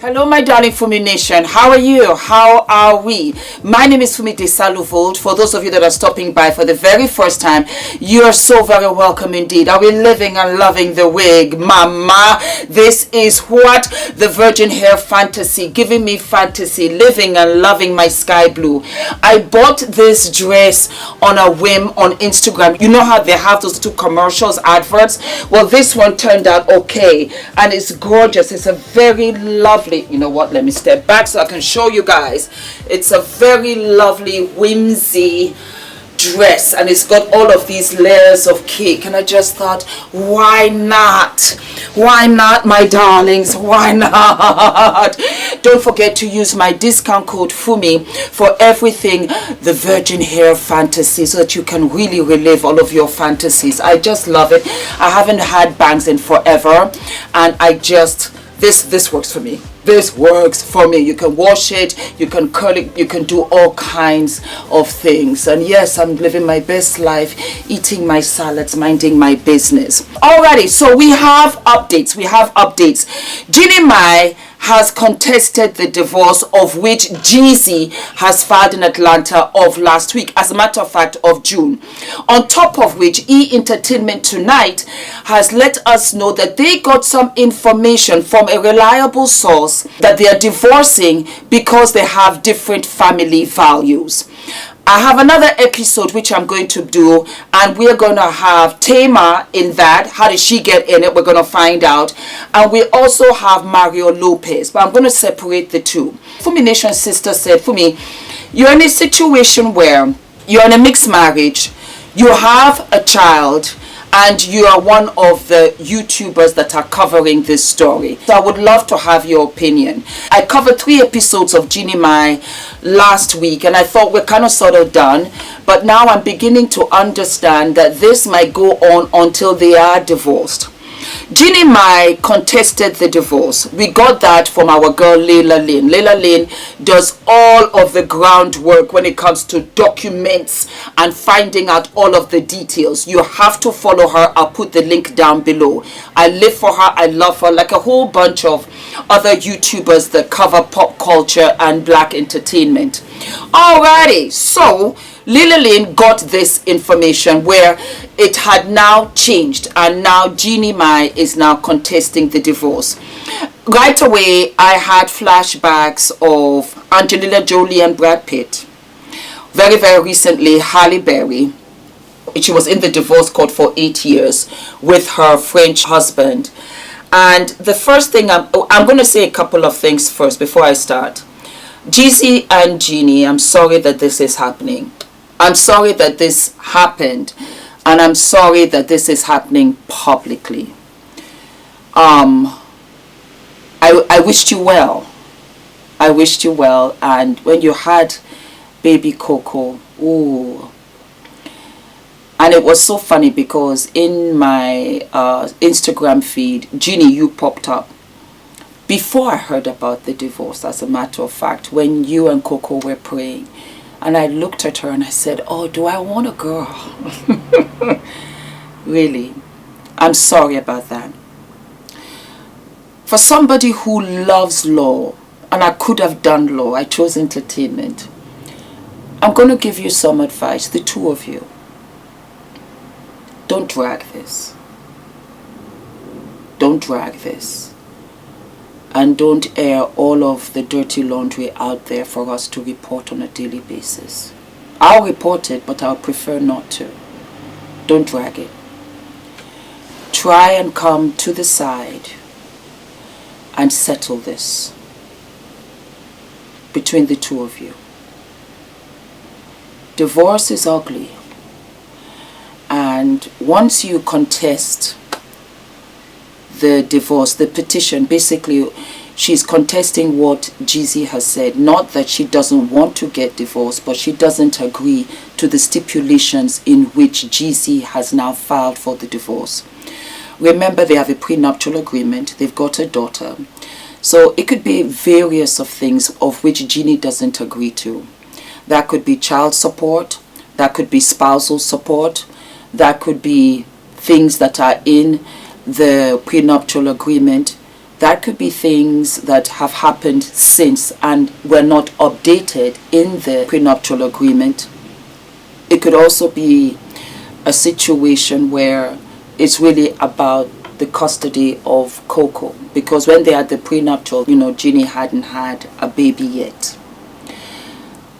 Hello, my darling Fumi Nation. How are you? How are we? My name is Fumidesaluvold. For those of you that are stopping by for the very first time, you are so very welcome indeed. Are we living and loving the wig, mama? This is what the virgin hair fantasy, giving me fantasy, living and loving my sky blue. I bought this dress on a whim on Instagram. You know how they have those two commercials, adverts? Well, this one turned out okay, and it's gorgeous. It's a very lovely, you know what, let me step back so I can show you guys. It's a very lovely whimsy dress, and it's got all of these layers of cake, and I just thought, why not my darlings, why not? Don't forget to use my discount code Fumi for everything the virgin hair fantasy, so that you can really relive all of your fantasies. I just love it. I haven't had bangs in forever, and I just, this works for me. This works for me. You can wash it, you can curl it, you can do all kinds of things. And yes, I'm living my best life, eating my salads, minding my business. Alrighty, so we have updates. Jeannie has contested the divorce, of which Jeezy has filed in Atlanta of last week, as a matter of fact of June. On top of which, ENITAN tonight has let us know that they got some information from a reliable source that they are divorcing because they have different family values. I have another episode which I'm going to do, and we're going to have Tamar in that. How did she get in it? We're going to find out. And we also have Mario Lopez, but I'm going to separate the two. Fumi Nation sister said, Fumi, you're in a situation where you're in a mixed marriage, you have a child, and you are one of the YouTubers that are covering this story. So I would love to have your opinion. I covered 3 episodes of Jeannie last week, and I thought we're kind of sort of done. But now I'm beginning to understand that this might go on until they are divorced. Jeannie contested the divorce. We got that from our girl Layla Lynn. Layla Lynn does all of the groundwork when it comes to documents and finding out all of the details. You have to follow her. I'll put the link down below. I live for her. I love her, like a whole bunch of other YouTubers that cover pop culture and black entertainment. Alrighty, so Layla Lynn got this information where it had now changed, and now Jeannie is now contesting the divorce. Right away, I had flashbacks of Angelina Jolie and Brad Pitt. Very, very recently, Halle Berry. She was in the divorce court for 8 years with her French husband. And the first thing, I'm going to say a couple of things first before I start. Jeezy and Jeannie, I'm sorry that this is happening. I'm sorry that this happened, and I'm sorry that this is happening publicly. I wished you well. I wished you well, and when you had baby Coco, ooh. And it was so funny because in my Instagram feed, Jeannie, you popped up before I heard about the divorce, as a matter of fact, when you and Coco were praying. And I looked at her and I said, oh, do I want a girl? Really? I'm sorry about that. For somebody who loves law, and I could have done law, I chose entertainment. I'm going to give you some advice, the two of you. Don't drag this. Don't drag this. And don't air all of the dirty laundry out there for us to report on a daily basis. I'll report it, but I'll prefer not to. Don't drag it. Try and come to the side and settle this between the two of you. Divorce is ugly. And once you contest the divorce, the petition, basically she's contesting what Jeezy has said. Not that she doesn't want to get divorced, but she doesn't agree to the stipulations in which Jeezy has now filed for the divorce. Remember, they have a prenuptial agreement. They've got a daughter. So it could be various of things of which Jeannie doesn't agree to. That could be child support. That could be spousal support. That could be things that are in the prenuptial agreement That could be things that have happened since and were not updated in the prenuptial agreement. It could also be a situation where it's really about the custody of Coco, because when they had the prenuptial, Jeannie hadn't had a baby yet.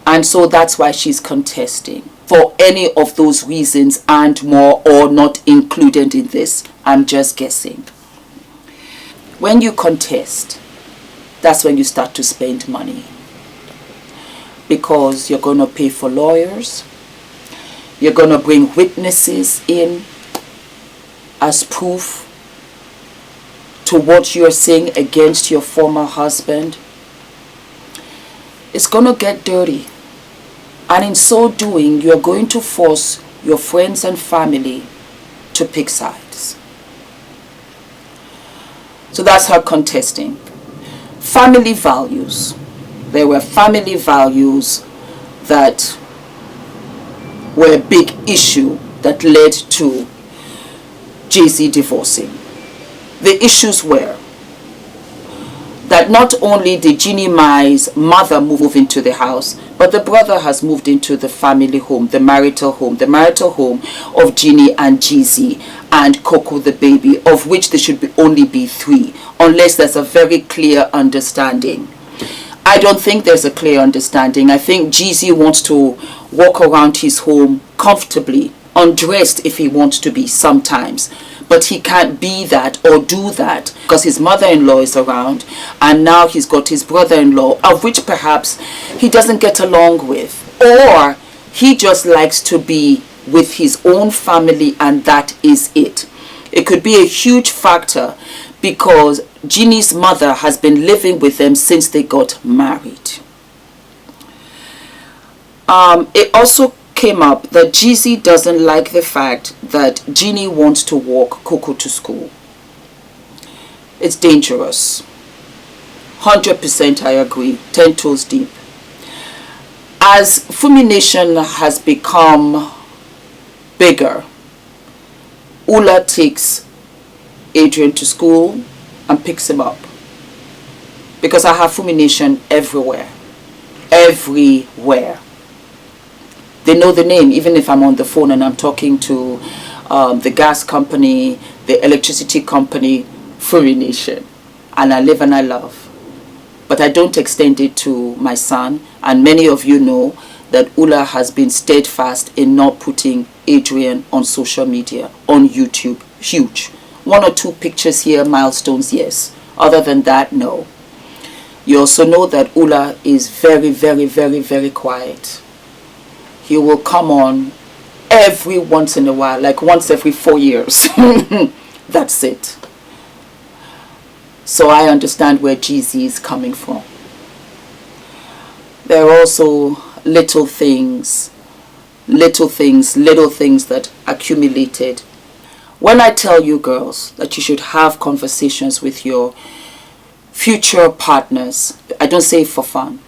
And so that's why she's contesting. For any of those reasons and more, or not included in this, I'm just guessing. When you contest, that's when you start to spend money. Because you're going to pay for lawyers. You're going to bring witnesses in as proof to what you're saying against your former husband. It's going to get dirty. And in so doing, you're going to force your friends and family to pick sides. So that's her contesting. Family values. There were family values that were a big issue that led to Jeezy divorcing. The issues were that not only did Jeannie Mai's mother move into the house, but the brother has moved into the family home, the marital home of Jeannie and Jeezy and Coco the baby, of which there should only be 3, unless there's a very clear understanding. I don't think there's a clear understanding. I think Jeezy wants to walk around his home comfortably, undressed if he wants to be sometimes. But he can't be that or do that because his mother-in-law is around, and now he's got his brother-in-law, of which perhaps he doesn't get along with, or he just likes to be with his own family and that is it. It could be a huge factor because Jeannie's mother has been living with them since they got married. It also came up that Jeezy doesn't like the fact that Jeannie wants to walk Coco to school. It's dangerous. 100% I agree. 10 toes deep. As Fumi Nation has become bigger, Ula takes Adrian to school and picks him up. Because I have Fumi Nation everywhere. Everywhere. They know the name, even if I'm on the phone and I'm talking to the gas company, the electricity company, Fumi Nation. And I live and I love. But I don't extend it to my son. And many of you know that Ula has been steadfast in not putting Adrian on social media, on YouTube. Huge. 1 or 2 pictures here, milestones, yes. Other than that, no. You also know that Ula is very, very, very, very quiet. He will come on every once in a while, like once every 4 years. That's it. So I understand where Jeezy is coming from. There are also little things that accumulated. When I tell you girls that you should have conversations with your future partners, I don't say it for fun.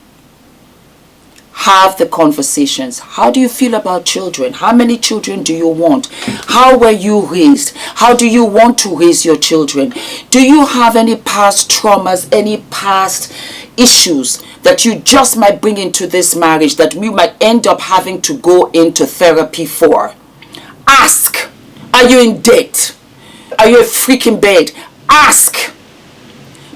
Have the conversations. How do you feel about children? How many children do you want? How were you raised? How do you want to raise your children? Do you have any past traumas, any past issues that you just might bring into this marriage that we might end up having to go into therapy for? Ask. Are you in debt? Are you a freaking bed? Ask.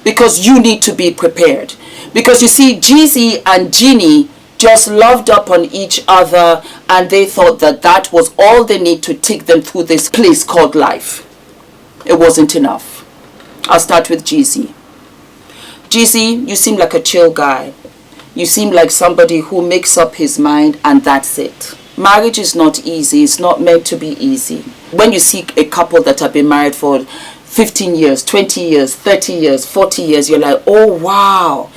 Because you need to be prepared. Because you see, Jeezy and Jeannie just loved up on each other and they thought that that was all they need to take them through this place called life. It wasn't enough. I'll start with Jeezy. Jeezy, you seem like a chill guy. You seem like somebody who makes up his mind and that's it. Marriage is not easy. It's not meant to be easy. When you see a couple that have been married for 15 years, 20 years, 30 years, 40 years, you're like, oh wow.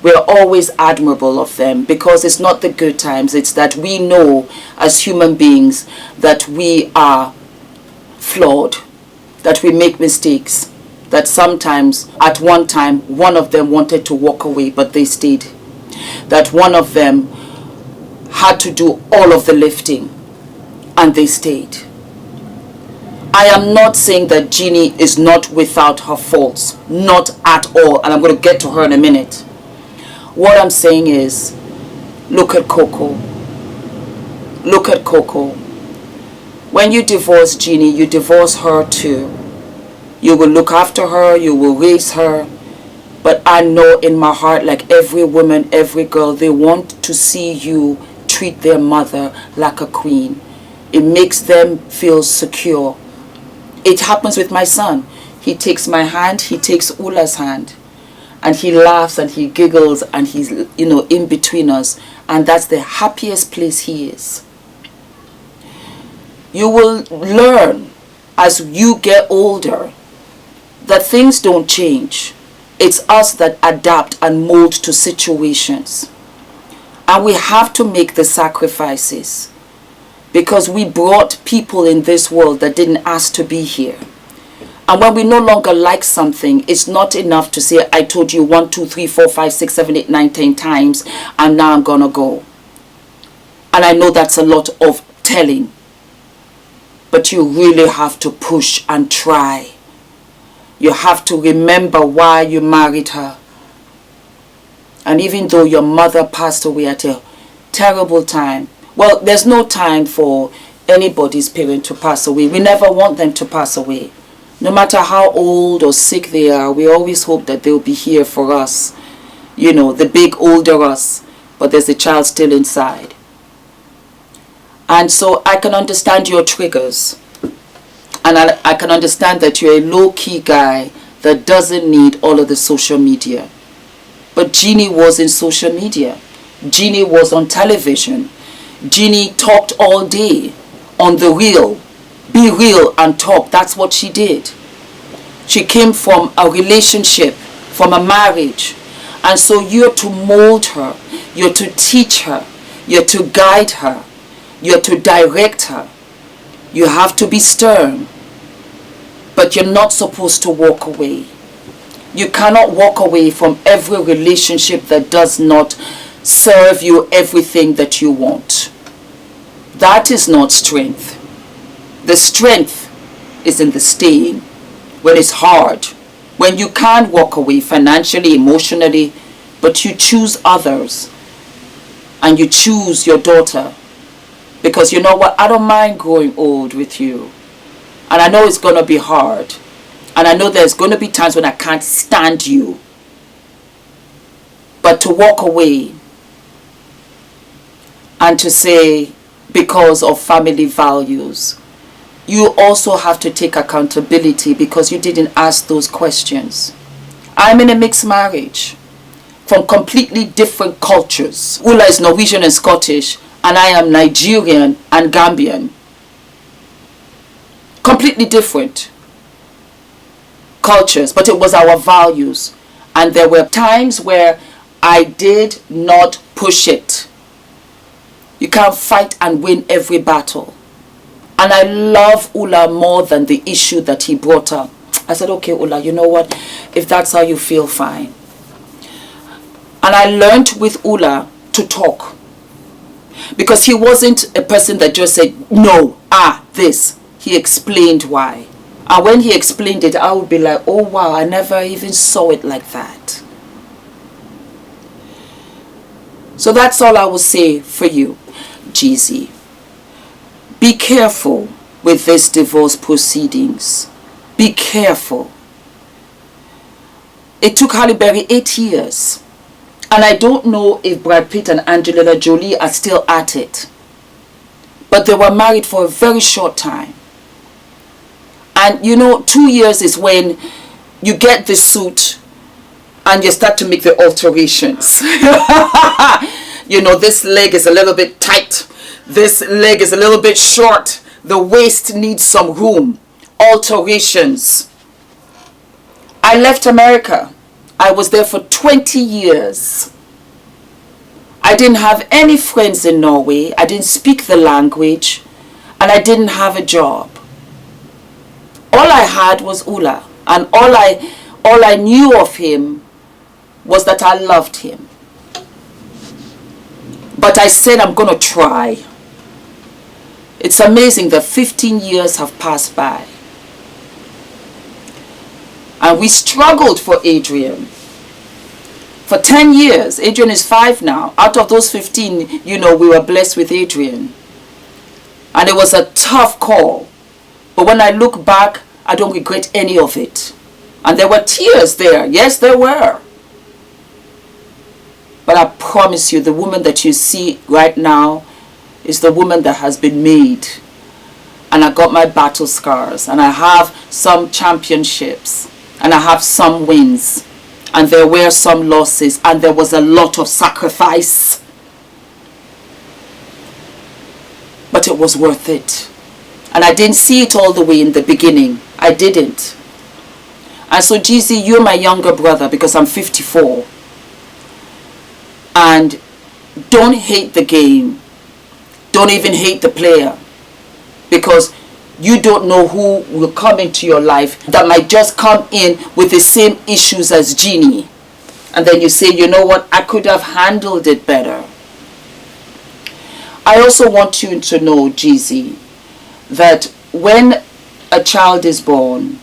We're always admirable of them because it's not the good times. It's that we know as human beings that we are flawed, that we make mistakes, that sometimes at one time one of them wanted to walk away but they stayed, that one of them had to do all of the lifting and they stayed. I am not saying that Jeannie is not without her faults. Not at all. And I'm going to get to her in a minute. What I'm saying is, look at Coco. Look at Coco. When you divorce Jeannie, you divorce her too. You will look after her. You will raise her. But I know in my heart, like every woman, every girl, they want to see you treat their mother like a queen. It makes them feel secure. It happens with my son. He takes my hand, he takes Ula's hand, and he laughs and he giggles and he's, in between us. And that's the happiest place he is. You will learn as you get older that things don't change. It's us that adapt and mold to situations. And we have to make the sacrifices. Because we brought people in this world that didn't ask to be here. And when we no longer like something, it's not enough to say, I told you 1, 2, 3, 4, 5, 6, 7, 8, 9, 10 times, and now I'm gonna go. And I know that's a lot of telling. But you really have to push and try. You have to remember why you married her. And even though your mother passed away at a terrible time, well, there's no time for anybody's parent to pass away. We never want them to pass away. No matter how old or sick they are, we always hope that they'll be here for us. The big older us, but there's a child still inside. And so I can understand your triggers. And I can understand that you're a low-key guy that doesn't need all of the social media. But Jeannie was in social media. Jeannie was on television. Jeannie talked all day on the real. Be real and talk. That's what she did. She came from a relationship, from a marriage. And so you're to mold her. You're to teach her. You're to guide her. You're to direct her. You have to be stern. But you're not supposed to walk away. You cannot walk away from every relationship that does not serve you everything that you want. That is not strength. The strength is in the staying. When it's hard, when you can't walk away financially, emotionally, but you choose others and you choose your daughter. Because you know what? I don't mind growing old with you. And I know it's going to be hard. And I know there's going to be times when I can't stand you. But to walk away and to say, because of family values, you also have to take accountability because you didn't ask those questions. I'm in a mixed marriage from completely different cultures. Ula is Norwegian and Scottish, and I am Nigerian and Gambian. Completely different cultures, but it was our values. And there were times where I did not push it. You can't fight and win every battle. And I love Ula more than the issue that he brought up. I said, okay, Ula, you know what? If that's how you feel, fine. And I learned with Ula to talk. Because he wasn't a person that just said, no, this. He explained why. And when he explained it, I would be like, oh, wow, I never even saw it like that. So that's all I will say for you, Jeezy. Be careful with this divorce proceedings. Be careful. It took Halle Berry 8 years. And I don't know if Brad Pitt and Angelina Jolie are still at it. But they were married for a very short time. And 2 years is when you get the suit and you start to make the alterations. This leg is a little bit tight. This leg is a little bit short. The waist needs some room. Alterations. I left America. I was there for 20 years. I didn't have any friends in Norway. I didn't speak the language. And I didn't have a job. All I had was Ula. And all I knew of him was that I loved him. But I said I'm going to try. It's amazing that 15 years have passed by. And we struggled for Adrian. For 10 years. Adrian is 5 now. Out of those 15, you know, we were blessed with Adrian. And it was a tough call. But when I look back, I don't regret any of it. And there were tears there. Yes, there were. But I promise you, the woman that you see right now is the woman that has been made. And I got my battle scars. And I have some championships. And I have some wins. And there were some losses. And there was a lot of sacrifice. But it was worth it. And I didn't see it all the way in the beginning. I didn't. And so, Jeezy, you're my younger brother because I'm 54. And don't hate the game. Don't even hate the player. Because you don't know who will come into your life that might just come in with the same issues as Jeannie. And then you say, you know what, I could have handled it better. I also want you to know, Jeezy, that when a child is born,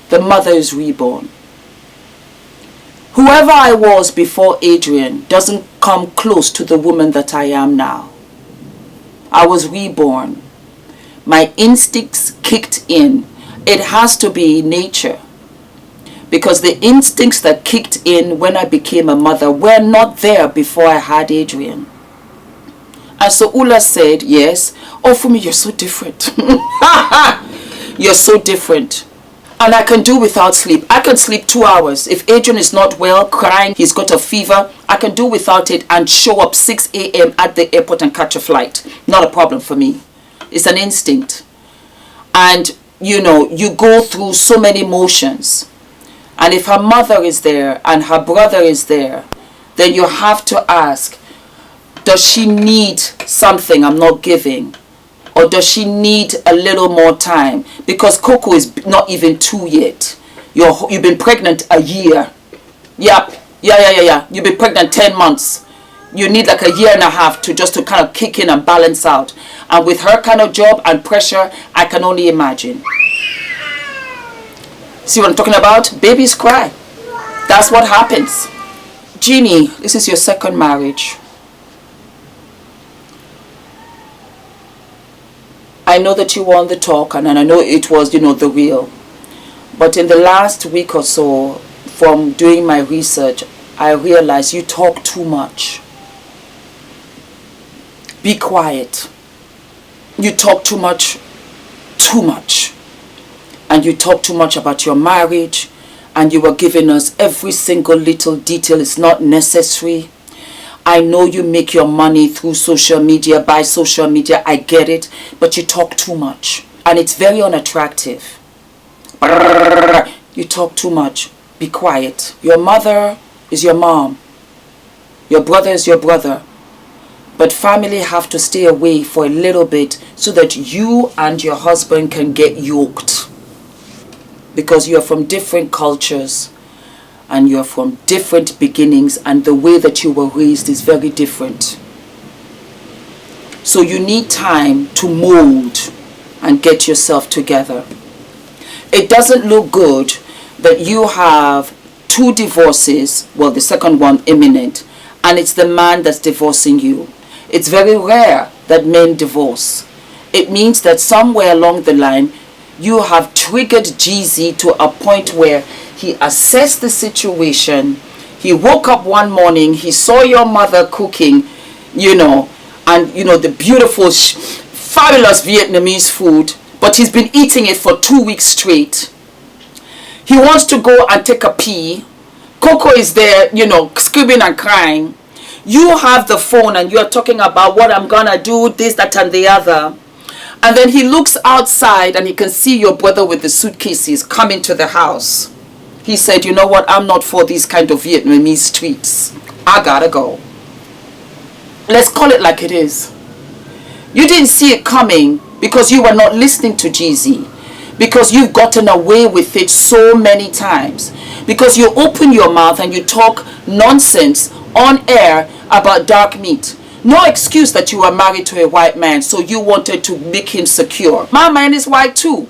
the mother is reborn. Whoever I was before Adrian doesn't come close to the woman that I am now. I was reborn. My instincts kicked in. It has to be nature. Because the instincts that kicked in when I became a mother were not there before I had Adrian. And so Ula said, yes, oh, Fumi, you're so different. You're so different. And I can do without sleep. I can sleep 2 hours. If Adrian is not well, crying, he's got a fever, I can do without it and show up 6 a.m. at the airport and catch a flight. Not a problem for me. It's an instinct. And, you know, you go through so many motions. And if her mother is there and her brother is there, then you have to ask, does she need something I'm not giving? Or does she need a little more time? Because Coco is not even 2 yet. You've been pregnant a year. Yep. Yeah. You've been pregnant 10 months. You need like a year and a half to just to kind of kick in and balance out. And with her kind of job and pressure, I can only imagine. See what I'm talking about? Babies cry. That's what happens. Jeannie, this is your second marriage. I know that you won the talk, and I know it was, you know, the real. But in the last week or so, from doing my research, I realized you talk too much. Be quiet. You talk too much. And you talk too much about your marriage, and you were giving us every single little detail. It's not necessary. I know you make your money through social media, by social media, I get it, but you talk too much. And it's very unattractive. You talk too much. Be quiet. Your mother is your mom. Your brother is your brother. But family have to stay away for a little bit so that you and your husband can get yoked. Because you are from different cultures. And you're from different beginnings, and the way that you were raised is very different. So you need time to mold and get yourself together. It doesn't look good that you have 2 divorces, well, the second one imminent, and it's the man that's divorcing you. It's very rare that men divorce. It means that somewhere along the line, you have triggered Jeezy to a point where he assessed the situation. He woke up one morning, he saw your mother cooking, you know, and, you know, the beautiful, fabulous Vietnamese food, but he's been eating it for 2 weeks straight. He wants to go and take a pee. Coco is there, you know, screaming and crying. You have the phone and you're talking about what I'm gonna do, this, that, and the other. And then he looks outside and he can see your brother with the suitcases coming to the house. He said, you know what, I'm not for these kind of Vietnamese streets. I gotta go. Let's call it like it is. You didn't see it coming because you were not listening to Jeezy. Because you've gotten away with it so many times. Because you open your mouth and you talk nonsense on air about dark meat. No excuse that you were married to a white man, so you wanted to make him secure. My man is white too.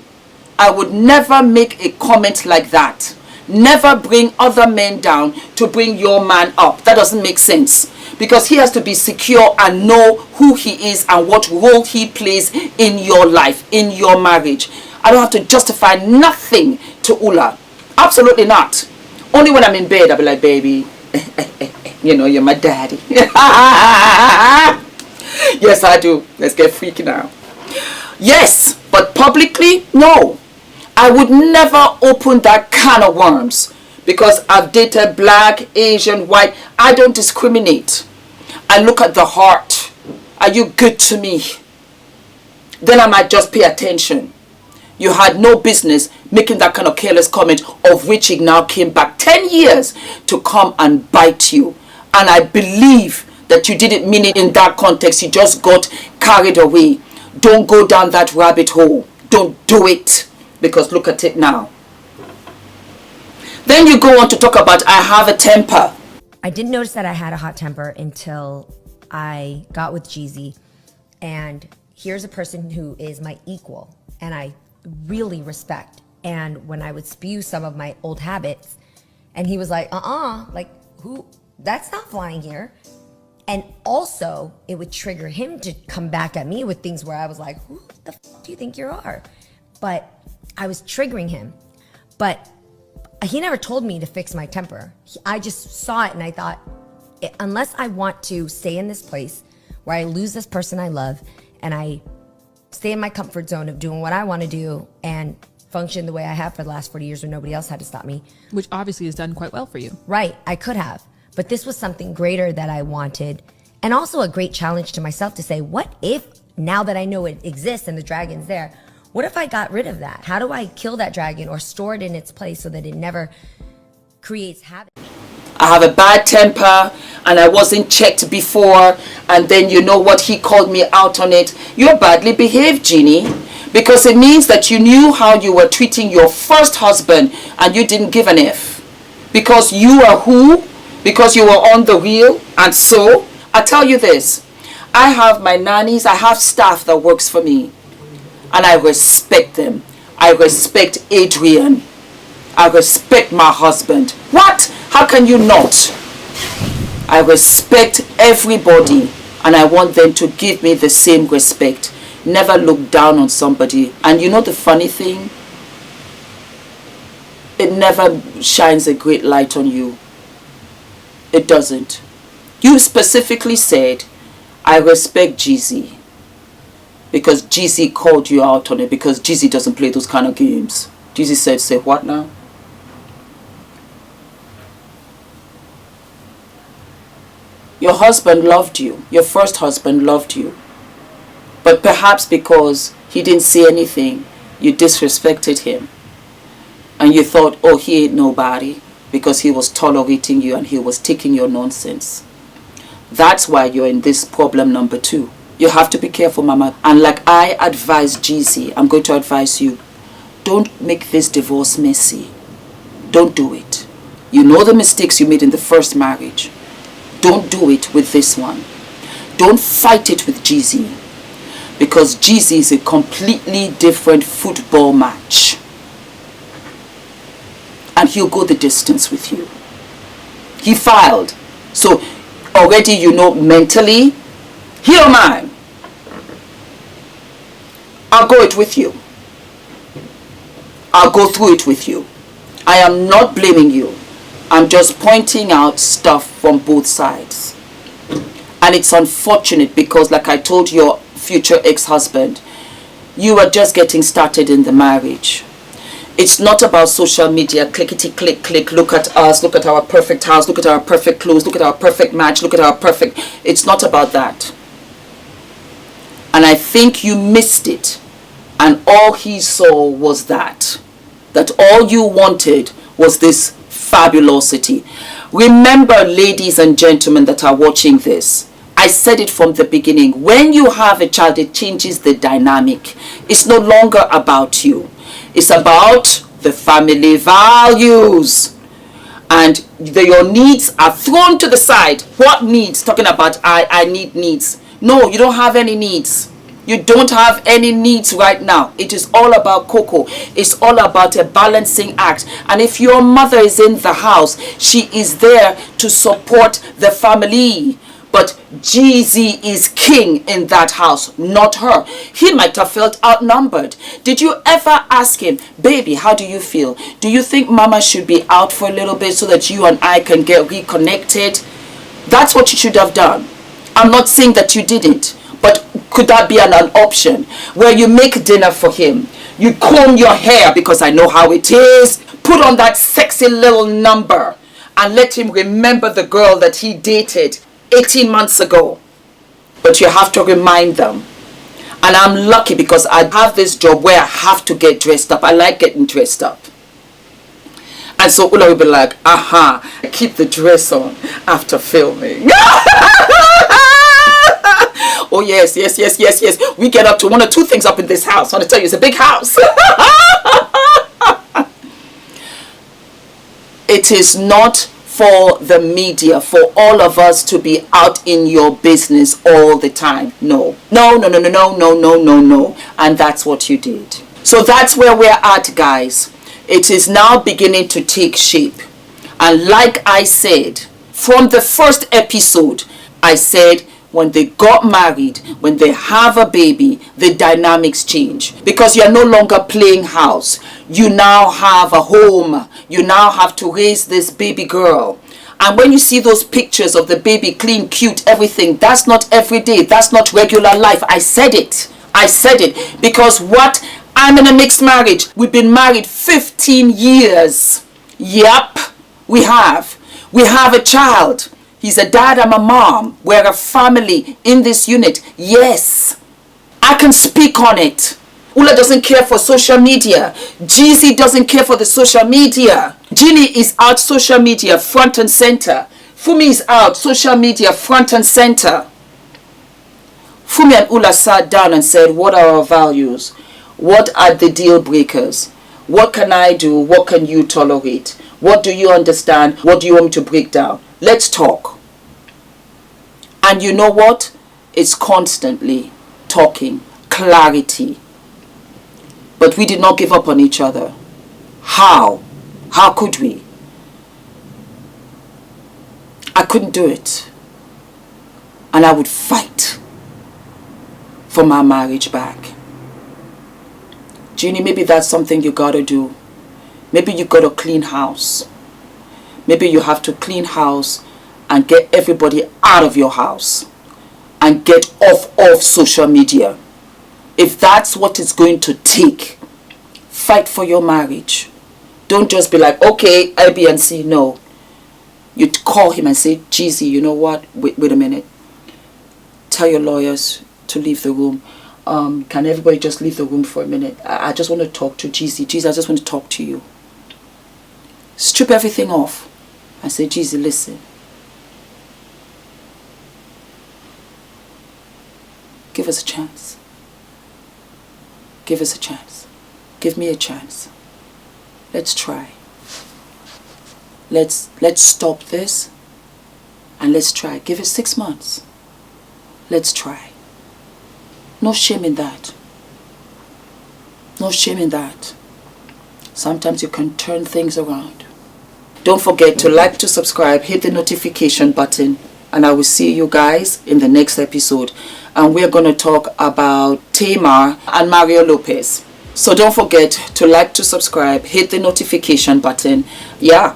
I would never make a comment like that. Never bring other men down to bring your man up. That doesn't make sense. Because he has to be secure and know who he is and what role he plays in your life, in your marriage. I don't have to justify nothing to Ula. Absolutely not. Only when I'm in bed, I'll be like, baby, you know, you're my daddy. Yes, I do. Let's get freaky now. Yes, but publicly, no. I would never open that can of worms because I've dated black, Asian, white. I don't discriminate. I look at the heart. Are you good to me? Then I might just pay attention. You had no business making that kind of careless comment, of which it now came back 10 years to come and bite you. And I believe that you didn't mean it in that context. You just got carried away. Don't go down that rabbit hole. Don't do it. Because look at it now. Then you go on to talk about, I have a temper. I didn't notice that I had a hot temper until I got with Jeezy. And here's a person who is my equal and I really respect. And when I would spew some of my old habits, and he was like, like, who? That's not flying here. And also, it would trigger him to come back at me with things where I was like, who the f do you think you are? But I was triggering him. But he never told me to fix my temper. I just saw it and I thought, unless I want to stay in this place where I lose this person I love and I stay in my comfort zone of doing what I want to do and function the way I have for the last 40 years where nobody else had to stop me. Which obviously has done quite well for you. Right, I could have. But this was something greater that I wanted, and also a great challenge to myself to say, what if, now that I know it exists and the dragon's there, what if I got rid of that? How do I kill that dragon or store it in its place so that it never creates havoc? I have a bad temper and I wasn't checked before, and then you know what, he called me out on it. You're badly behaved, Jeannie, because it means that you knew how you were treating your first husband and you didn't give an F. Because you are who? Because you were on the wheel. And so, I tell you this, I have my nannies, I have staff that works for me. And I respect them. I respect Adrian. I respect my husband. What? How can you not? I respect everybody. And I want them to give me the same respect. Never look down on somebody. And you know the funny thing? It never shines a great light on you. It doesn't. You specifically said, I respect Jeezy. Because Jeezy called you out on it. Because Jeezy doesn't play those kind of games. Jeezy said, say what now? Your husband loved you. Your first husband loved you. But perhaps because he didn't say anything, you disrespected him. And you thought, oh, he ain't nobody. Because he was tolerating you and he was taking your nonsense. That's why you're in this problem number 2. You have to be careful, Mama. And like I advised Jeezy, I'm going to advise you. Don't make this divorce messy. Don't do it. You know the mistakes you made in the first marriage. Don't do it with this one. Don't fight it with Jeezy. Because Jeezy is a completely different football match. And he'll go the distance with you. He filed. So already you know mentally, here am I. I'll go it with you. I'll go through it with you. I am not blaming you. I'm just pointing out stuff from both sides. And it's unfortunate because, like I told your future ex-husband, you are just getting started in the marriage. It's not about social media, clickety click click, look at us, look at our perfect house, look at our perfect clothes, look at our perfect match, look at our perfect... It's not about that. And I think you missed it. And all he saw was that. That all you wanted was this fabulosity. Remember, ladies and gentlemen that are watching this, I said it from the beginning. When you have a child, it changes the dynamic. It's no longer about you. It's about the family values. And your needs are thrown to the side. What needs? Talking about I need needs. No, you don't have any needs. You don't have any needs right now. It is all about Coco. It's all about a balancing act. And if your mother is in the house, she is there to support the family. But Jeezy is king in that house, not her. He might have felt outnumbered. Did you ever ask him, baby, how do you feel? Do you think mama should be out for a little bit so that you and I can get reconnected? That's what you should have done. I'm not saying that you didn't, but could that be an option where you make dinner for him? You comb your hair, because I know how it is. Put on that sexy little number and let him remember the girl that he dated 18 months ago. But you have to remind them. And I'm lucky because I have this job where I have to get dressed up. I like getting dressed up. And so Ula will be like, keep the dress on after filming. Oh yes. We get up to one or two things up in this house. I want to tell you, it's a big house. It is not for the media, for all of us to be out in your business all the time. No. And that's what you did. So that's where we're at, guys. It is now beginning to take shape. And like I said, from the first episode, I said when they got married, when they have a baby, the dynamics change. Because you're no longer playing house. You now have a home. You now have to raise this baby girl. And when you see those pictures of the baby, clean, cute, everything, that's not every day. That's not regular life. I said it. Because what? I'm in a mixed marriage. We've been married 15 years. Yep, we have. We have a child. He's a dad, I'm a mom. We're a family in this unit. Yes, I can speak on it. Ula doesn't care for social media. Jeezy doesn't care for the social media. Jeannie is out social media front and center. Fumi is out social media front and center. Fumi and Ula sat down and said, what are our values? What are the deal breakers? What can I do? What can you tolerate? What do you understand? What do you want me to break down? Let's talk. And you know what? It's constantly talking, clarity. But we did not give up on each other. How? How could we? I couldn't do it. And I would fight for my marriage back. Jeannie, maybe that's something you gotta do. Maybe you gotta clean house. Maybe you have to clean house and get everybody out of your house and get off social media. If that's what it's going to take, fight for your marriage. Don't just be like, okay, A, B, and C. No. You call him and say, Jeezy, you know what? Wait a minute. Tell your lawyers to leave the room. Can everybody just leave the room for a minute? I just want to talk to Jeezy. Jeezy, I just want to talk to you. Strip everything off and say, Jeezy, listen. Give us a chance. Give us a chance. Give me a chance. Let's try. Let's stop this and let's try. Give it 6 months. Let's try. No shame in that. No shame in that. Sometimes you can turn things around. Don't forget to like, to subscribe, hit the notification button, and I will see you guys in the next episode. And we're going to talk about Tamar and Mario Lopez. So don't forget to like, to subscribe, hit the notification button. Yeah.